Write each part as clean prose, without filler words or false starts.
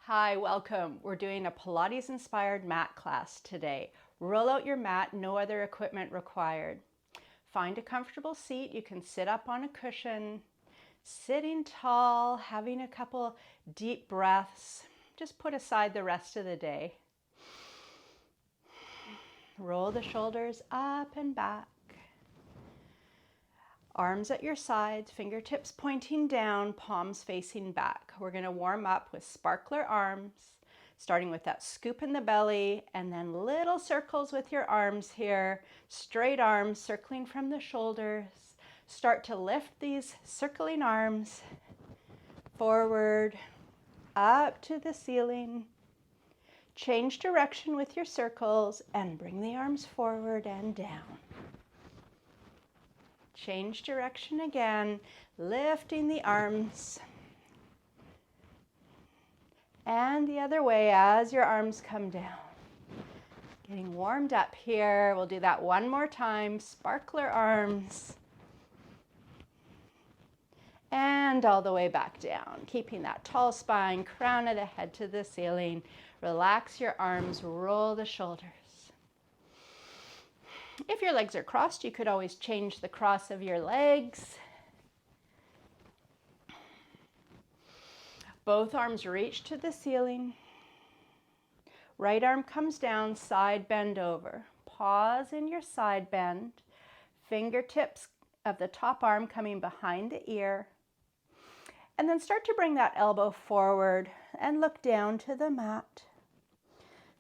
Hi, welcome. We're doing a Pilates inspired mat class today. Roll out your mat, no other equipment required. Find a comfortable seat. You can sit up on a cushion, sitting tall, having a couple deep breaths. Just put aside the rest of the day. Roll the shoulders up and back. Arms at your sides, fingertips pointing down, palms facing back. We're going to warm up with sparkler arms, starting with that scoop in the belly and then little circles with your arms here, straight arms circling from the shoulders. Start to lift these circling arms forward, up to the ceiling. Change direction with your circles and bring the arms forward and down. Change direction again, lifting the arms. And the other way as your arms come down. Getting warmed up here. We'll do that one more time. Sparkler arms. And all the way back down. Keeping that tall spine, crown of the head to the ceiling. Relax your arms, roll the shoulders. If your legs are crossed, you could always change the cross of your legs. Both arms reach to the ceiling. Right arm comes down, side bend over. Pause in your side bend. Fingertips of the top arm coming behind the ear. And then start to bring that elbow forward and look down to the mat.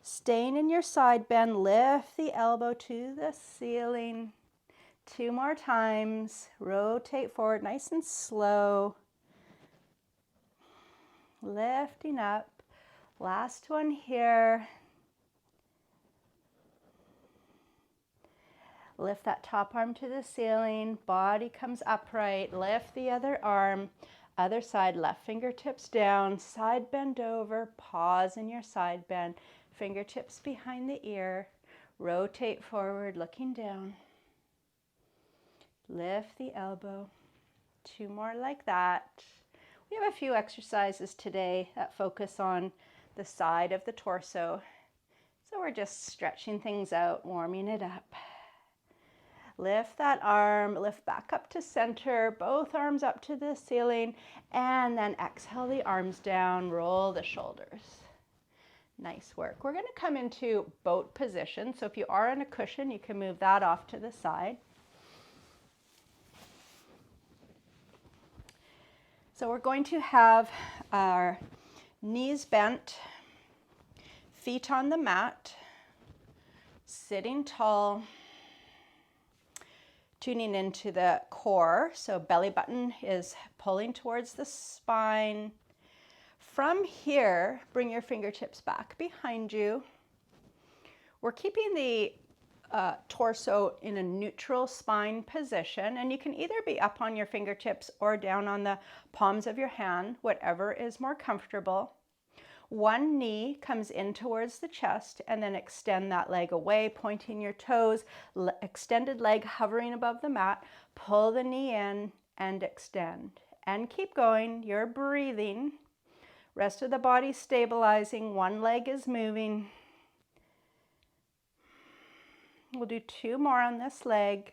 Staying in your side bend, lift the elbow to the ceiling. 2 more times. Rotate forward nice and slow. Lifting up. Last one here. Lift that top arm to the ceiling. Body comes upright. Lift the other arm. Other side, left fingertips down. Side bend over. Pause in your side bend. Fingertips behind the ear. Rotate forward, looking down. Lift the elbow. 2 more like that. We have a few exercises today that focus on the side of the torso. So we're just stretching things out, warming it up. Lift that arm, lift back up to center, both arms up to the ceiling, and then exhale the arms down, roll the shoulders. Nice work. We're going to come into boat position. So if you are on a cushion, you can move that off to the side. So we're going to have our knees bent, feet on the mat, sitting tall, tuning into the core. So belly button is pulling towards the spine. From here, bring your fingertips back behind you. We're keeping the torso in a neutral spine position, and you can either be up on your fingertips or down on the palms of your hand, whatever is more comfortable. One knee comes in towards the chest, and then extend that leg away, pointing your toes, extended leg hovering above the mat. Pull the knee in and extend. And keep going. You're breathing. Rest of the body stabilizing. One leg is moving. We'll do 2 more on this leg.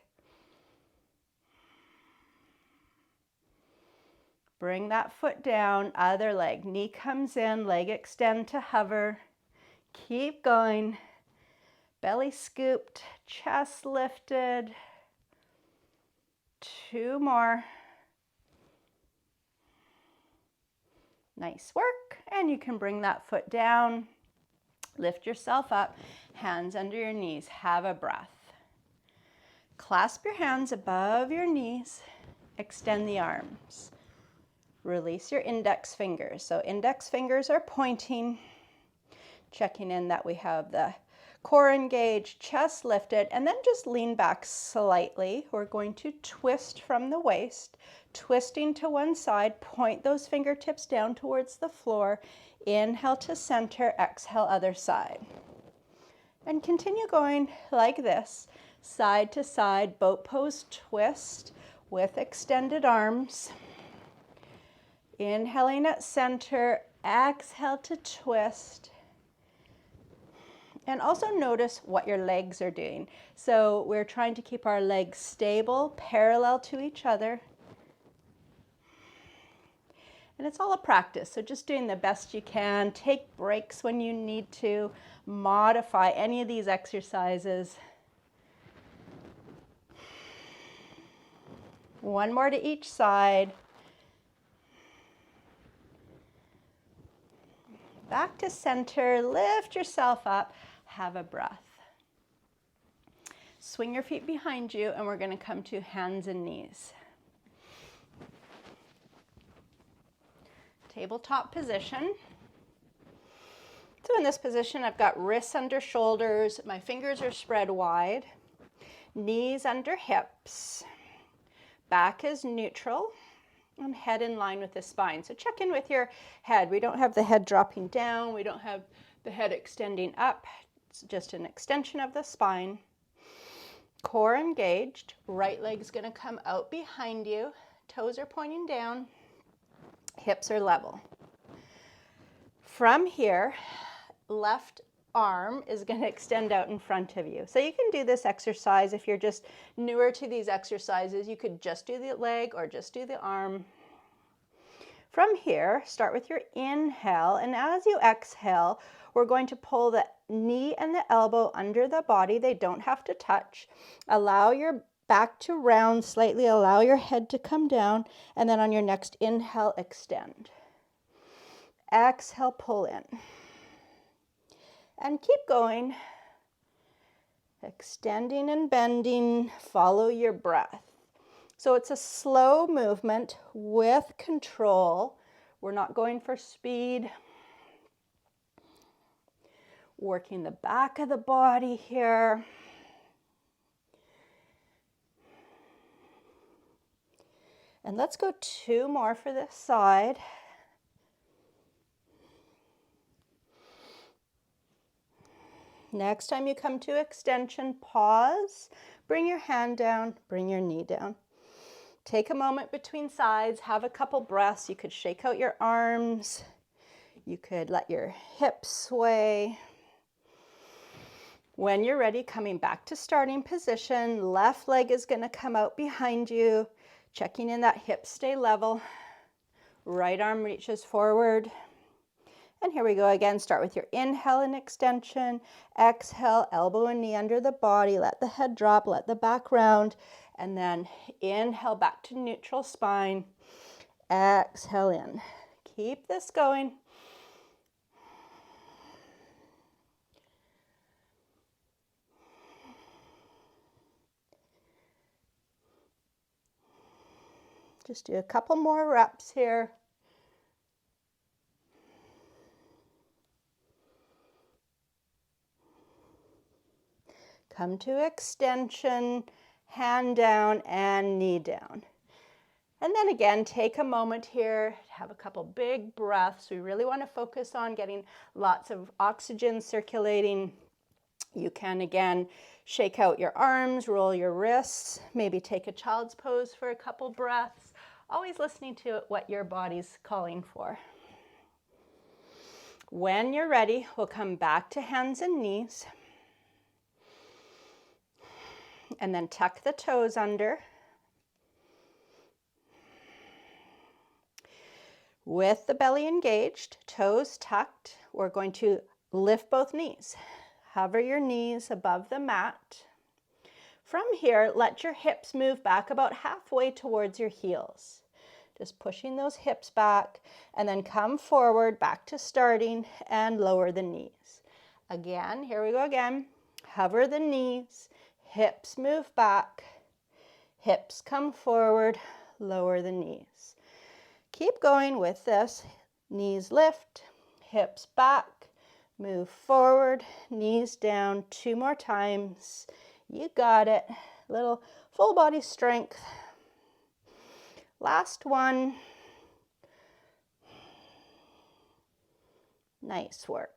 Bring that foot down, other leg. Knee comes in, leg extend to hover. Keep going. Belly scooped, chest lifted. 2 more. Nice work. And you can bring that foot down. Lift yourself up, hands under your knees. Have a breath. Clasp your hands above your knees. Extend the arms. Release your index fingers. So index fingers are pointing, checking in that we have the core engaged, chest lifted, and then just lean back slightly. We're going to twist from the waist, twisting to one side, point those fingertips down towards the floor. Inhale to center, exhale other side. And continue going like this, side to side, boat pose twist with extended arms. Inhaling at center, Exhale to twist. And also notice what your legs are doing. So we're trying to keep our legs stable, parallel to each other. And it's all a practice, so just doing the best you can. Take breaks when you need to. Modify any of these exercises. One more to each side. Back to center, lift yourself up, have a breath. Swing your feet behind you, and we're going to come to hands and knees. Tabletop position. So in this position, I've got wrists under shoulders, my fingers are spread wide, knees under hips, back is neutral, and head in line with the spine. So check in with your head. We don't have the head dropping down. We don't have the head extending up. It's just an extension of the spine. Core engaged. Right leg's going to come out behind you. Toes are pointing down. Hips are level. From here, left arm is going to extend out in front of you. So you can do this exercise if you're just newer to these exercises. You could just do the leg or just do the arm. From here, start with your inhale, and as you exhale, we're going to pull the knee and the elbow under the body. They don't have to touch. Allow your back to round slightly, allow your head to come down, and then on your next inhale, extend. Exhale, pull in. And keep going, extending and bending, follow your breath. So it's a slow movement with control. We're not going for speed. Working the back of the body here. And let's go 2 more for this side. Next time you come to extension, pause, bring your hand down, bring your knee down. Take a moment between sides, have a couple breaths. You could shake out your arms. You could let your hips sway. When you're ready, coming back to starting position, left leg is going to come out behind you, checking in that hips stay level. Right arm reaches forward. And here we go again. Start with your inhale and extension. Exhale, elbow and knee under the body. Let the head drop, let the back round. And then inhale back to neutral spine. Exhale in. Keep this going. Just do a couple more reps here. Come to extension, hand down and knee down. And then again, take a moment here, have a couple big breaths. We really want to focus on getting lots of oxygen circulating. You can again shake out your arms, roll your wrists, maybe take a child's pose for a couple breaths. Always listening to what your body's calling for. When you're ready, we'll come back to hands and knees. And then tuck the toes under. With the belly engaged, toes tucked, we're going to lift both knees. Hover your knees above the mat. From here, let your hips move back about halfway towards your heels. Just pushing those hips back, and then come forward, back to starting, and lower the knees. Again, here we go again. Hover the knees. Hips move back, hips come forward, lower the knees. Keep going with this. Knees lift, hips back, move forward, knees down. 2 more times. You got it. Little full body strength. Last one. Nice work.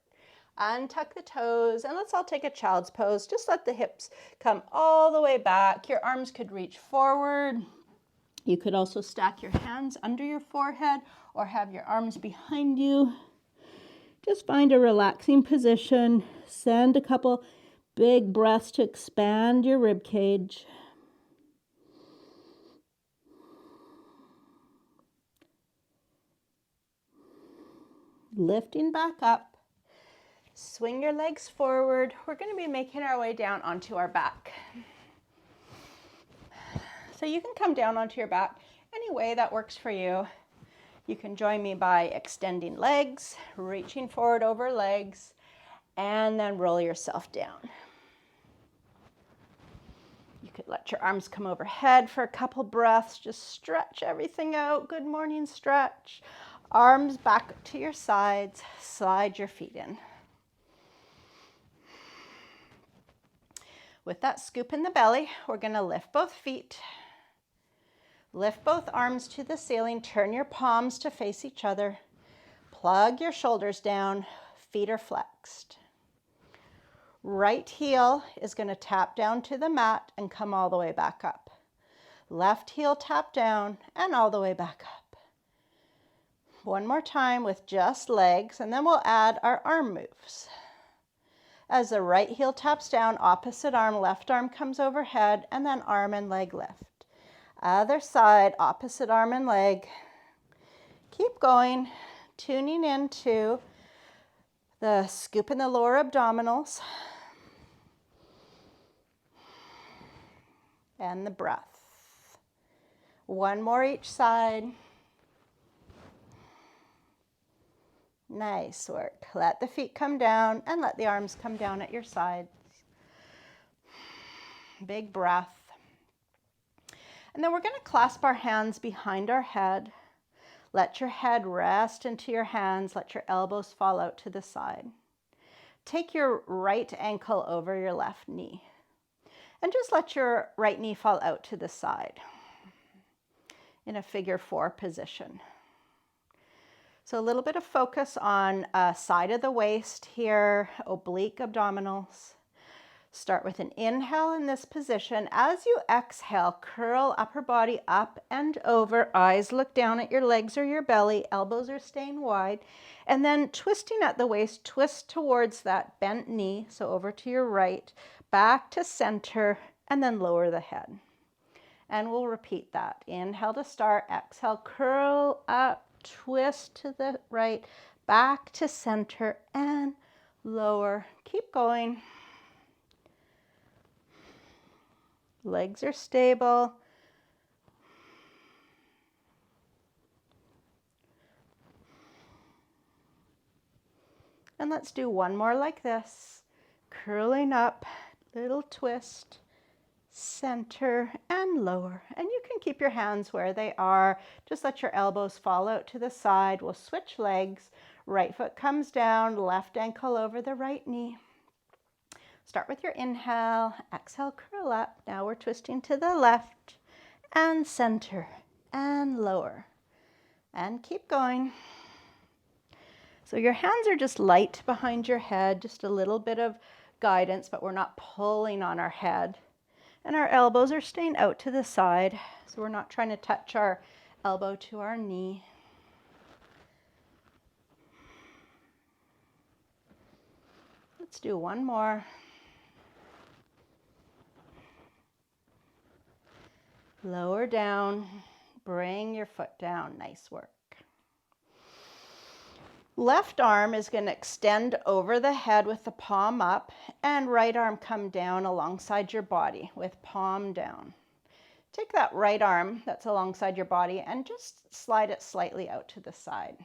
Untuck the toes, and let's all take a child's pose. Just let the hips come all the way back. Your arms could reach forward. You could also stack your hands under your forehead or have your arms behind you. Just find a relaxing position. Send a couple big breaths to expand your rib cage. Lifting back up. Swing your legs forward. We're going to be making our way down onto our back. So you can come down onto your back any way that works for you. You can join me by extending legs, reaching forward over legs, and then roll yourself down. You could let your arms come overhead for a couple breaths. Just stretch everything out. Good morning stretch. Arms back to your sides. Slide your feet in. With that scoop in the belly, we're going to lift both feet. Lift both arms to the ceiling. Turn your palms to face each other. Plug your shoulders down. Feet are flexed. Right heel is going to tap down to the mat and come all the way back up. Left heel tap down and all the way back up. One more time with just legs, and then we'll add our arm moves. As the right heel taps down, opposite arm, left arm comes overhead, and then arm and leg lift. Other side, opposite arm and leg. Keep going, tuning into the scoop in the lower abdominals and the breath. One more each side. Nice work. Let the feet come down and let the arms come down at your sides. Big breath. And then we're going to clasp our hands behind our head. Let your head rest into your hands. Let your elbows fall out to the side. Take your right ankle over your left knee. And just let your right knee fall out to the side in a figure 4 position. So a little bit of focus on side of the waist here, oblique abdominals. Start with an inhale in this position. As you exhale, curl upper body up and over. Eyes look down at your legs or your belly. Elbows are staying wide. And then twisting at the waist, twist towards that bent knee. So over to your right, back to center, and then lower the head. And we'll repeat that. Inhale to start. Exhale, curl up. Twist to the right, back to center, and lower. Keep going. Legs are stable. And let's do one more like this. Curling up, little twist, center, and lower. And you can keep your hands where they are. Just let your elbows fall out to the side. We'll switch legs. Right foot comes down, left ankle over the right knee. Start with your inhale. Exhale, curl up. Now we're twisting to the left and center and lower. And keep going. So your hands are just light behind your head, just a little bit of guidance, but we're not pulling on our head. And our elbows are staying out to the side, so we're not trying to touch our elbow to our knee. Let's do one more. Lower down, bring your foot down. Nice work. Left arm is going to extend over the head with the palm up, and right arm come down alongside your body with palm down. Take that right arm that's alongside your body and just slide it slightly out to the side.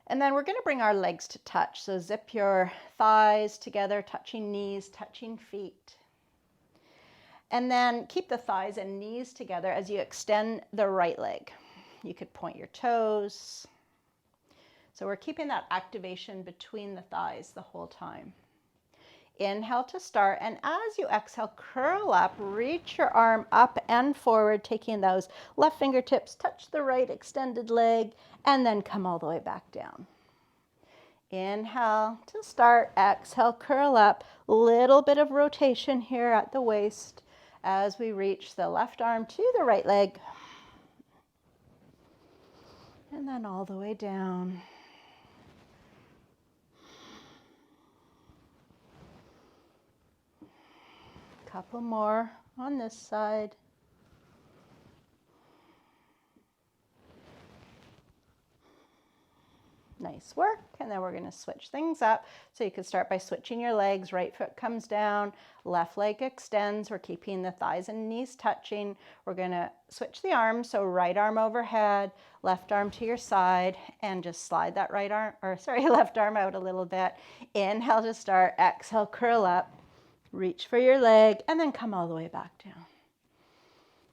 And then we're going to bring our legs to touch. So zip your thighs together, touching knees, touching feet. And then keep the thighs and knees together as you extend the right leg. You could point your toes. So we're keeping that activation between the thighs the whole time. Inhale to start, and as you exhale, curl up, reach your arm up and forward, taking those left fingertips, touch the right extended leg, and then come all the way back down. Inhale to start, exhale, curl up, little bit of rotation here at the waist as we reach the left arm to the right leg, and then all the way down. Couple more on this side. Nice work. And then we're going to switch things up. So you can start by switching your legs. Right foot comes down, left leg extends. We're keeping the thighs and knees touching. We're going to switch the arms. So right arm overhead, left arm to your side, and just slide that left arm out a little bit. Inhale to start, exhale, curl up, reach for your leg, and then come all the way back down.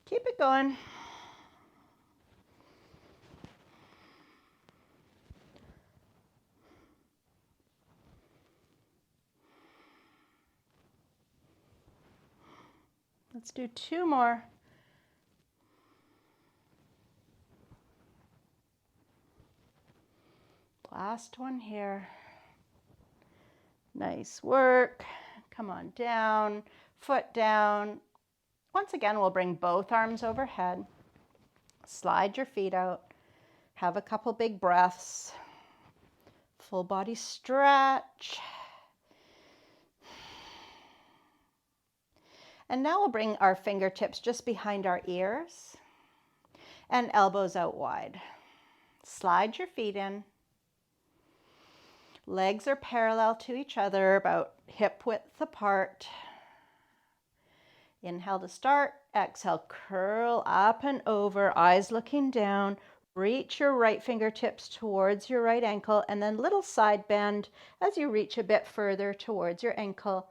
Keep it going. Let's do 2 more. Last one here. Nice work. Come on down, foot down. Once again, we'll bring both arms overhead. Slide your feet out. Have a couple big breaths. Full body stretch. And now we'll bring our fingertips just behind our ears and elbows out wide. Slide your feet in. Legs are parallel to each other, about hip width apart. Inhale to start. Exhale, curl up and over, eyes looking down. Reach your right fingertips towards your right ankle, and then little side bend as you reach a bit further towards your ankle.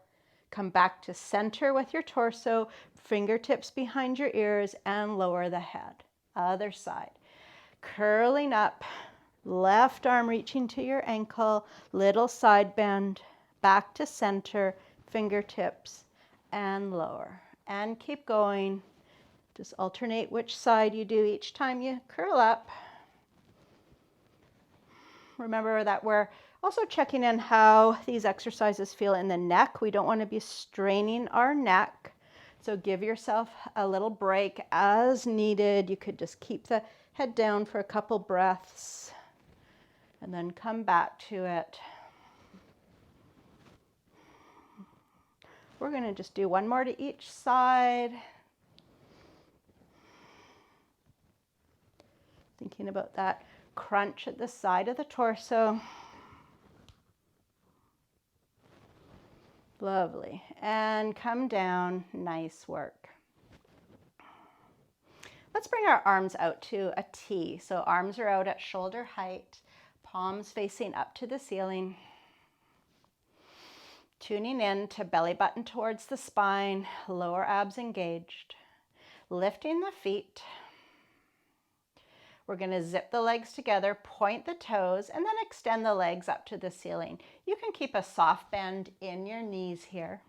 Come back to center with your torso, fingertips behind your ears, and lower the head. Other side. Curling up, left arm reaching to your ankle, little side bend, back to center, fingertips, and lower. And keep going. Just alternate which side you do each time you curl up. Remember that we're also checking in how these exercises feel in the neck. We don't want to be straining our neck. So give yourself a little break as needed. You could just keep the head down for a couple breaths and then come back to it. We're going to just do 1 more to each side. Thinking about that crunch at the side of the torso. Lovely. And come down. Nice work. Let's bring our arms out to a T. So arms are out at shoulder height, palms facing up to the ceiling. Tuning in to belly button towards the spine, lower abs engaged. Lifting the feet. We're going to zip the legs together, point the toes, and then extend the legs up to the ceiling. You can keep a soft bend in your knees here.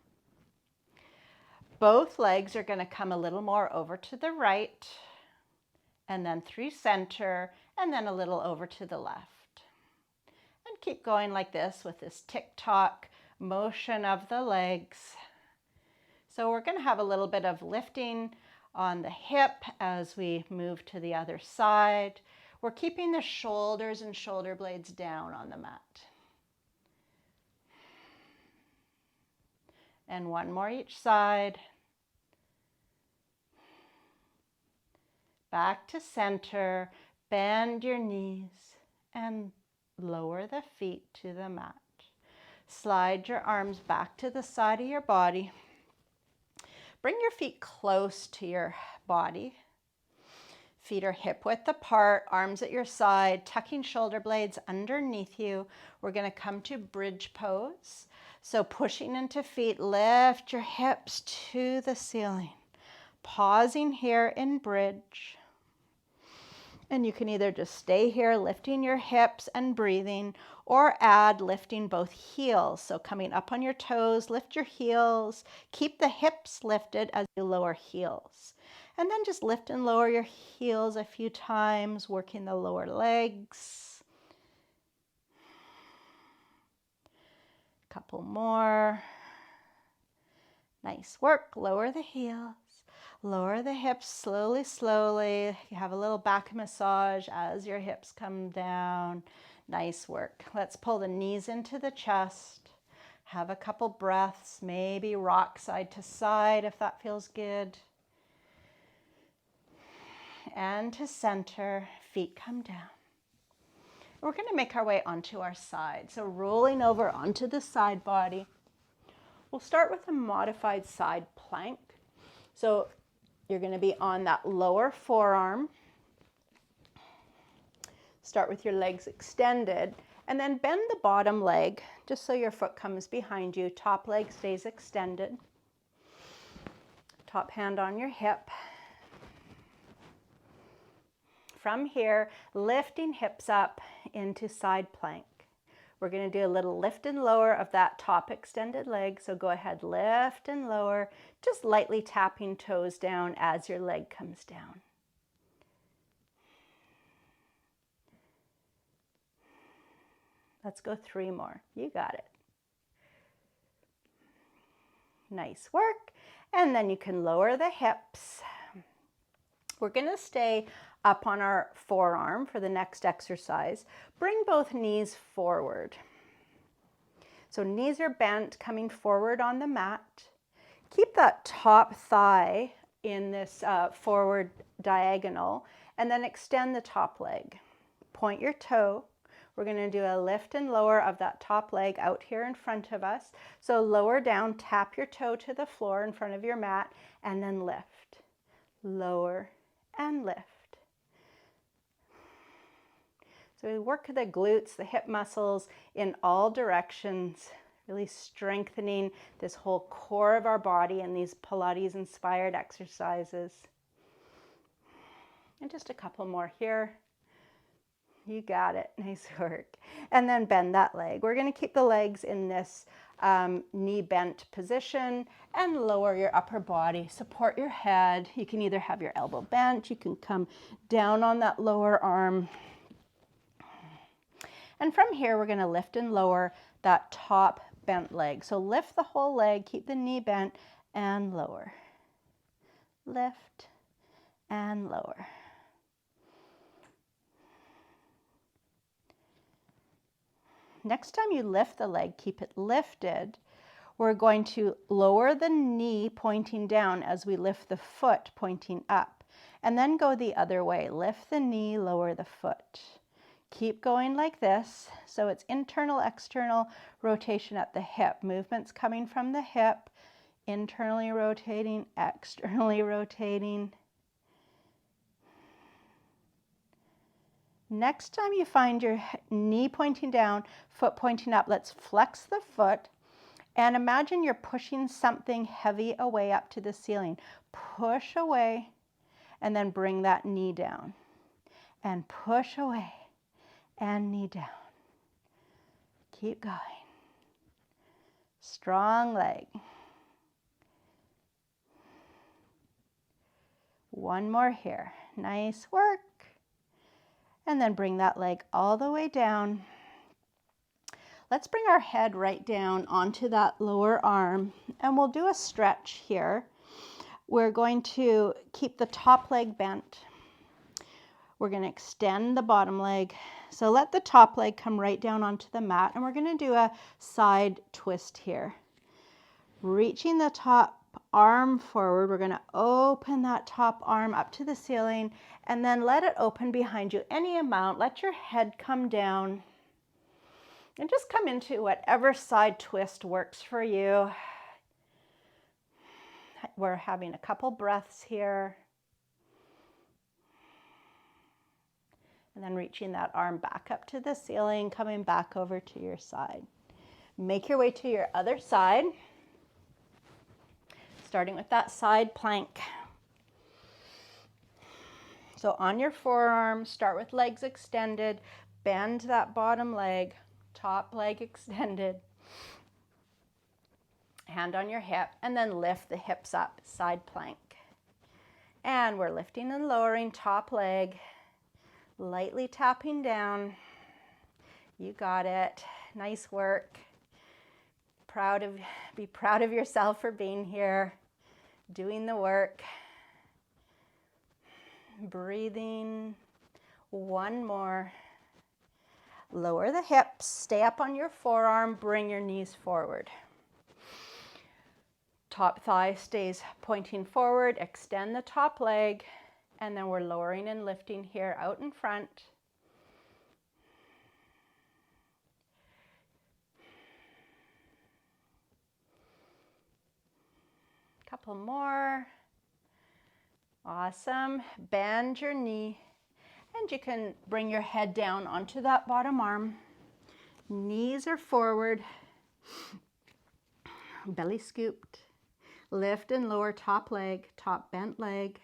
Both legs are going to come a little more over to the right, and then through center, and then a little over to the left. And keep going like this with this tick-tock motion of the legs. So we're going to have a little bit of lifting on the hip as we move to the other side. We're keeping the shoulders and shoulder blades down on the mat. And 1 more each side. Back to center, bend your knees and lower the feet to the mat. Slide your arms back to the side of your body. Bring your feet close to your body. Feet are hip width apart, arms at your side, tucking shoulder blades underneath you. We're going to come to bridge pose. So pushing into feet, lift your hips to the ceiling. Pausing here in bridge. And you can either just stay here lifting your hips and breathing, or add lifting both heels. So coming up on your toes, lift your heels. Keep the hips lifted as you lower heels. And then just lift and lower your heels a few times, working the lower legs. Couple more. Nice work. Lower the heels. Lower the hips slowly, slowly. You have a little back massage as your hips come down. Nice work. Let's pull the knees into the chest. Have a couple breaths, maybe rock side to side if that feels good. And to center, feet come down. We're going to make our way onto our side. So rolling over onto the side body. We'll start with a modified side plank. So you're going to be on that lower forearm. Start with your legs extended and then bend the bottom leg just so your foot comes behind you. Top leg stays extended. Top hand on your hip. From here, lifting hips up into side plank. We're going to do a little lift and lower of that top extended leg. So go ahead, lift and lower, just lightly tapping toes down as your leg comes down. Let's go 3 more. You got it. Nice work. And then you can lower the hips. We're going to stay up on our forearm for the next exercise. Bring both knees forward. So knees are bent, coming forward on the mat. Keep that top thigh in this forward diagonal, and then extend the top leg. Point your toe. We're going to do a lift and lower of that top leg out here in front of us. So lower down, tap your toe to the floor in front of your mat, and then lift. Lower and lift. So we work the glutes, the hip muscles in all directions, really strengthening this whole core of our body in these Pilates inspired exercises. And just a couple more here. You got it. Nice work. And then bend that leg. We're going to keep the legs in this knee bent position and lower your upper body. Support your head. You can either have your elbow bent, you can come down on that lower arm. And from here, we're going to lift and lower that top bent leg. So lift the whole leg, keep the knee bent, and lower. Lift and lower. Next time you lift the leg, keep it lifted. We're going to lower the knee pointing down as we lift the foot pointing up. And then go the other way. Lift the knee, lower the foot. Keep going like this. So it's internal, external rotation at the hip. Movements coming from the hip, internally rotating, externally rotating. Next time you find your knee pointing down, foot pointing up, let's flex the foot and imagine you're pushing something heavy away up to the ceiling. Push away and then bring that knee down. And push away and knee down. Keep going. Strong leg. One more here. Nice work. And then bring that leg all the way down. Let's bring our head right down onto that lower arm, and we'll do a stretch here. We're going to keep the top leg bent. We're going to extend the bottom leg. So let the top leg come right down onto the mat, and we're going to do a side twist here. Reaching the top arm forward, we're going to open that top arm up to the ceiling and then let it open behind you any amount. Let your head come down and just come into whatever side twist works for you. We're having a couple breaths here. And then reaching that arm back up to the ceiling, coming back over to your side. Make your way to your other side. Starting with that side plank. So on your forearm, start with legs extended, bend that bottom leg, top leg extended, hand on your hip, and then lift the hips up, side plank. And we're lifting and lowering top leg, lightly tapping down. You got it. Nice work. Be proud of yourself for being here. Doing the work, breathing, one more, Lower the hips, stay up on your forearm, bring your knees forward. Top thigh stays pointing forward, extend the top leg, and then we're lowering and lifting here out in front. Couple more. Awesome. Bend your knee, and you can bring your head down onto that bottom arm. Knees are forward, belly scooped. Lift and lower top leg, top bent leg.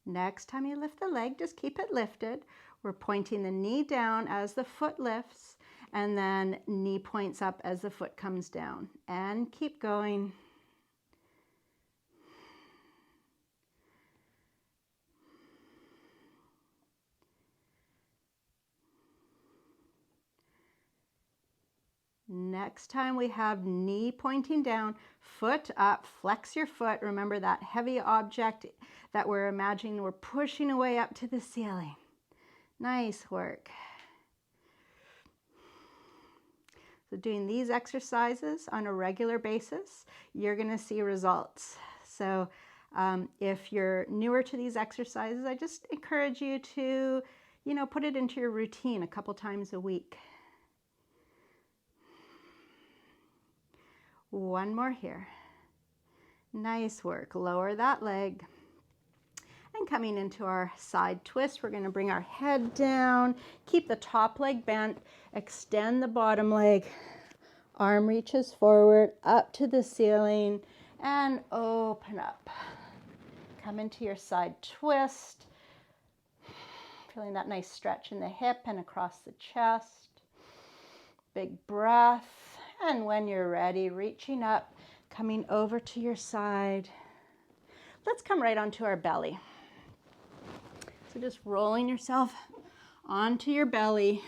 Next time you lift the leg, just keep it lifted. We're pointing the knee down as the foot lifts, and then knee points up as the foot comes down. And keep going. Next time we have knee pointing down, foot up, flex your foot. Remember that heavy object that we're imagining we're pushing away up to the ceiling. Nice work. So doing these exercises on a regular basis, you're going to see results. So if you're newer to these exercises, I just encourage you to, put it into your routine a couple times a week. One more here. Nice work. Lower that leg. And coming into our side twist, we're going to bring our head down, keep the top leg bent, extend the bottom leg, arm reaches forward, up to the ceiling, and open up. Come into your side twist, feeling that nice stretch in the hip and across the chest. Big breath, and when you're ready, reaching up, coming over to your side. Let's come right onto our belly. So just rolling yourself onto your belly.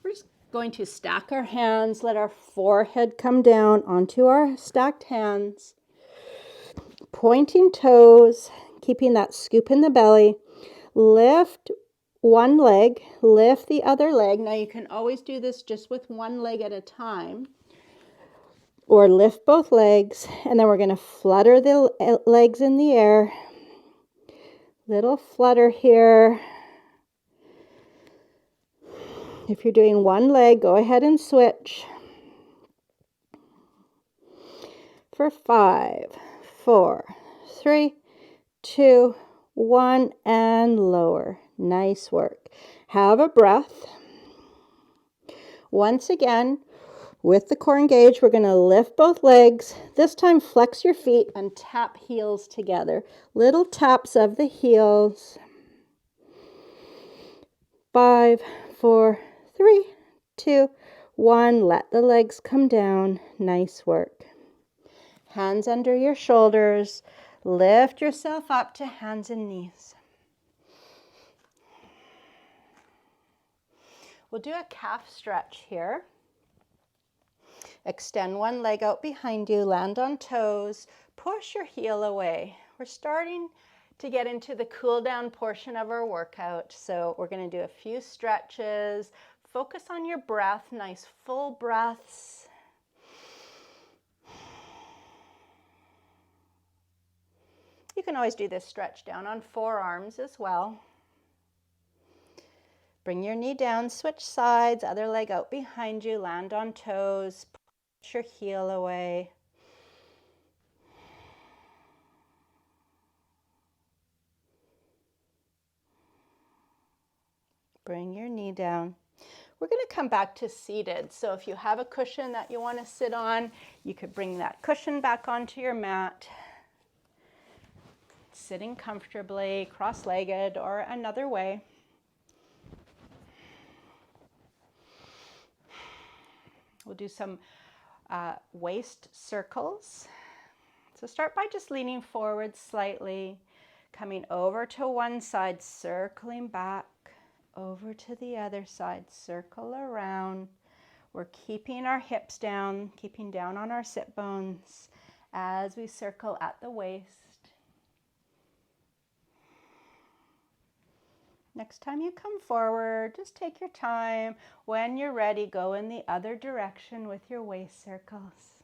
We're just going to stack our hands, let our forehead come down onto our stacked hands. Pointing toes, keeping that scoop in the belly. Lift one leg, lift the other leg. Now you can always do this just with one leg at a time. Or lift both legs, and then we're going to flutter the legs in the air. Little flutter here. If you're doing one leg, go ahead and switch. For 5, 4, 3, 2, 1, and lower. Nice work. Have a breath. Once again, with the core engaged, we're going to lift both legs. This time, flex your feet and tap heels together. Little taps of the heels. 5, 4, 3, 2, 1. Let the legs come down. Nice work. Hands under your shoulders. Lift yourself up to hands and knees. We'll do a calf stretch here. Extend one leg out behind you, land on toes, push your heel away. We're starting to get into the cool down portion of our workout. So we're going to do a few stretches. Focus on your breath, nice full breaths. You can always do this stretch down on forearms as well. Bring your knee down, switch sides, other leg out behind you, land on toes, push your heel away. Bring your knee down. We're going to come back to seated. So if you have a cushion that you want to sit on, you could bring that cushion back onto your mat. Sitting comfortably, cross-legged, or another way. We'll do some waist circles. So start by just leaning forward slightly, coming over to one side, circling back, over to the other side, circle around. We're keeping our hips down, keeping down on our sit bones as we circle at the waist. Next time you come forward, just take your time. When you're ready, go in the other direction with your waist circles.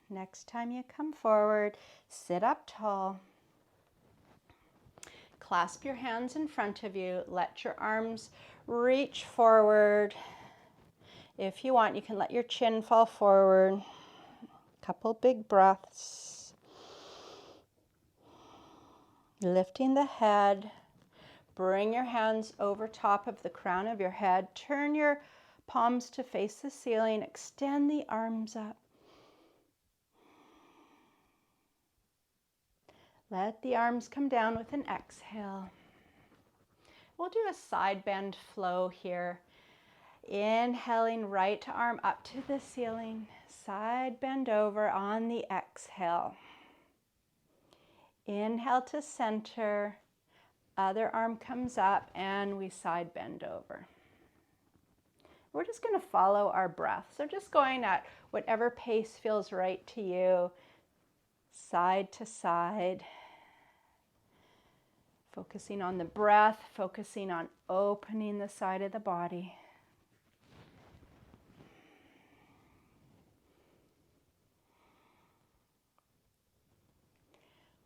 Next time you come forward, sit up tall. Clasp your hands in front of you. Let your arms reach forward. If you want, you can let your chin fall forward. Couple big breaths. Lifting the head. Bring your hands over top of the crown of your head. Turn your palms to face the ceiling. Extend the arms up. Let the arms come down with an exhale. We'll do a side bend flow here. Inhaling, right arm up to the ceiling. Side bend over on the exhale. Inhale to center. Other arm comes up and we side bend over. We're just going to follow our breath. So just going at whatever pace feels right to you. Side to side. Focusing on the breath, focusing on opening the side of the body.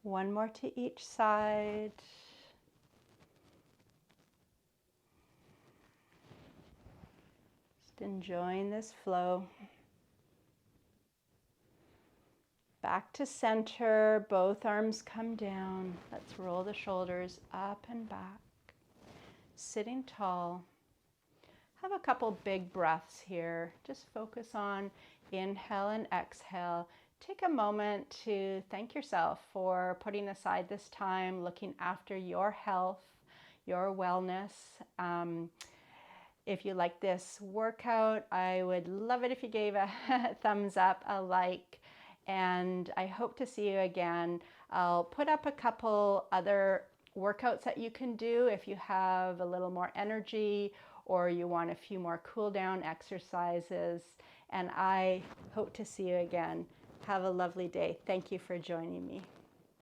One more to each side. Just enjoying this flow. Back to center, both arms come down. Let's roll the shoulders up and back. Sitting tall. Have a couple big breaths here. Just focus on inhale and exhale. Take a moment to thank yourself for putting aside this time, looking after your health, your wellness. If you like this workout, I would love it if you gave a thumbs up, a like, and I hope to see you again. I'll put up a couple other workouts that you can do if you have a little more energy or you want a few more cool down exercises, and I hope to see you again. Have a lovely day. Thank you for joining me.